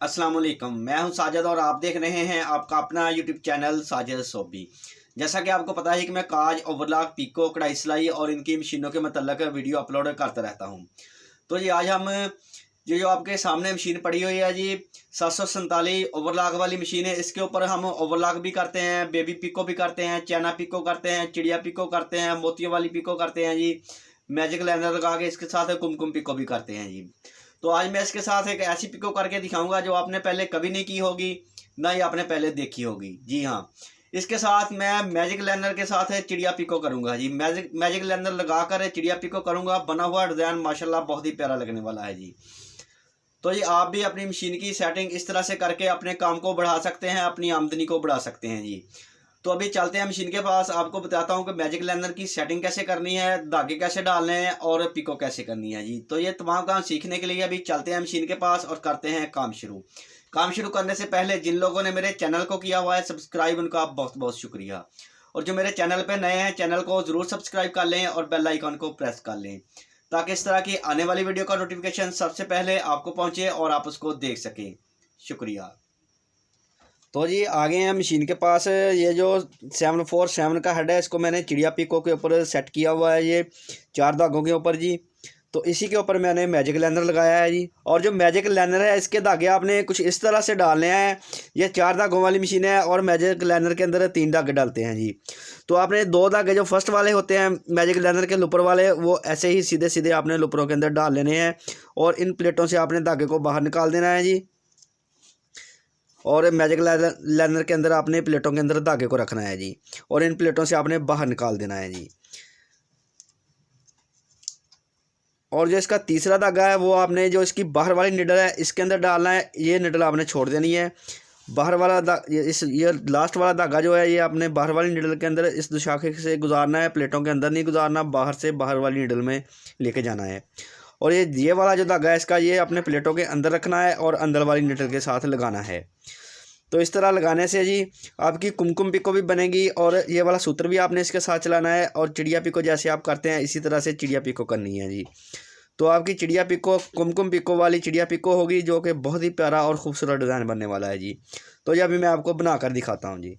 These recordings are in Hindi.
अस्सलाम वालेकुम। मैं हूं साजिद और आप देख रहे हैं आपका अपना यूट्यूब चैनल साजिद सोबी। जैसा कि आपको पता है कि मैं काज, ओवरलॉक, पीको, कढ़ाई सिलाई और इनकी मशीनों के मतलब वीडियो अपलोड करता रहता हूं। तो जी आज हम ये जो आपके सामने मशीन पड़ी हुई है जी 747 ओवरलॉक वाली मशीन है। इसके ऊपर हम ओवरलॉक भी करते हैं, बेबी पिको भी करते हैं, चाइना पिको करते हैं, चिड़िया पिको करते हैं, मोतियों वाली पिको करते हैं जी, मैजिक लाइनर लगा के इसके साथ कुमकुम पिको भी करते हैं जी। तो आज मैं इसके साथ एक ऐसी पिको करके दिखाऊंगा जो आपने पहले कभी नहीं की होगी, ना ही आपने पहले देखी होगी। जी हाँ, इसके साथ मैं मैजिक लाइनर के साथ चिड़िया पिको करूंगा जी। मैजिक लाइनर लगाकर चिड़िया पिको करूंगा। बना हुआ डिज़ाइन माशाल्लाह बहुत ही प्यारा लगने वाला है जी। तो ये आप भी अपनी मशीन की सेटिंग इस तरह से करके अपने काम को बढ़ा सकते हैं, अपनी आमदनी को बढ़ा सकते हैं जी। तो अभी चलते हैं मशीन के पास, आपको बताता हूँ कि मैजिक लाइनर की सेटिंग कैसे करनी है, धागे कैसे डालने हैं और पिको कैसे करनी है जी। तो ये तमाम काम सीखने के लिए अभी चलते हैं मशीन के पास और करते हैं काम शुरू। काम शुरू करने से पहले जिन लोगों ने मेरे चैनल को किया हुआ है सब्सक्राइब, उनका बहुत बहुत शुक्रिया। और जो मेरे चैनल पर नए हैं, चैनल को ज़रूर सब्सक्राइब कर लें और बेल आइकन को प्रेस कर लें ताकि इस तरह की आने वाली वीडियो का नोटिफिकेशन सबसे पहले आपको पहुँचे और आप उसको देख सकें। शुक्रिया। तो जी आ गए हैं मशीन के पास। ये जो 747 का हेड है इसको मैंने चिड़िया पिको के ऊपर सेट किया हुआ है, ये 4 धागों के ऊपर जी। तो इसी के ऊपर मैंने मैजिक लाइनर लगाया है जी। और जो मैजिक लाइनर है इसके धागे आपने कुछ इस तरह से डालने हैं। ये 4 धागों वाली मशीन है और मैजिक लाइनर के अंदर 3 धागे डालते हैं जी। तो आपने 2 धागे जो फर्स्ट वाले होते हैं मैजिक लाइनर के लुपर वाले, वो ऐसे ही सीधे सीधे आपने लुपरों के अंदर डाल लेने हैं और इन प्लेटों से आपने धागे को बाहर निकाल देना है जी। और मैजिक लाइनर के अंदर आपने प्लेटों के अंदर धागे को रखना है जी और इन प्लेटों से आपने बाहर निकाल देना है जी। और जो इसका तीसरा धागा है वो आपने जो इसकी बाहर वाली निडल है इसके अंदर डालना है। ये निडल आपने छोड़ देनी है। बाहर वाला ये लास्ट वाला धागा जो है ये आपने बाहर वाली निडल के अंदर इस दुशाखे से गुजारना है, प्लेटों के अंदर नहीं गुजारना, बाहर से बाहर वाली निडल में लेके जाना है। और ये वाला जो धागा है इसका ये अपने प्लेटों के अंदर रखना है और अंदर वाली निडल के साथ लगाना है। तो इस तरह लगाने से जी आपकी कुमकुम पिको भी बनेगी और ये वाला सूत्र भी आपने इसके साथ चलाना है और चिड़िया पिको जैसे आप करते हैं इसी तरह से चिड़िया पिको करनी है जी। तो आपकी चिड़िया पिको कुमकुम पिको वाली चिड़िया पिको होगी जो कि बहुत ही प्यारा और ख़ूबसूरत डिज़ाइन बनने वाला है जी। तो ये अभी मैं आपको बना कर दिखाता हूँ जी।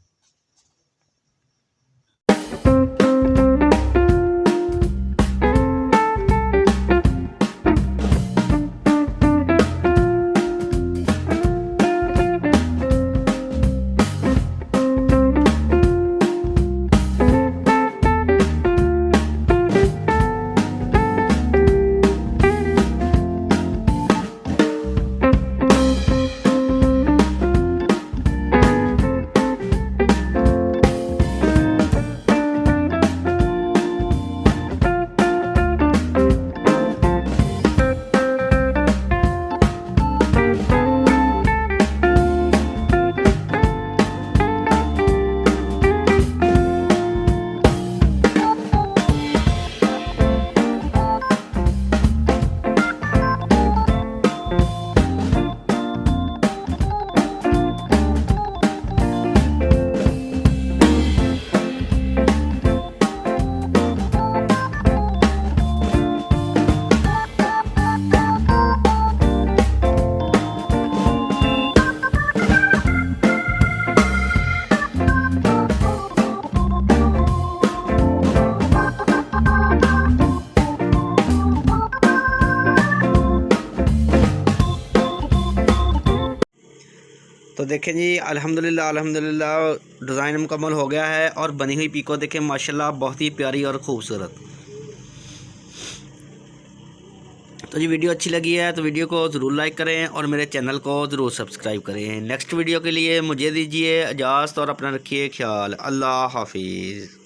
तो देखें जी अल्हम्दुलिल्लाह डिज़ाइन मुकम्मल हो गया है और बनी हुई पिको देखें माशाल्लाह बहुत ही प्यारी और ख़ूबसूरत। तो जी वीडियो अच्छी लगी है तो वीडियो को ज़रूर लाइक करें और मेरे चैनल को ज़रूर सब्सक्राइब करें। नेक्स्ट वीडियो के लिए मुझे दीजिए इजाज़त और अपना रखिए ख्याल। अल्लाह हाफिज़।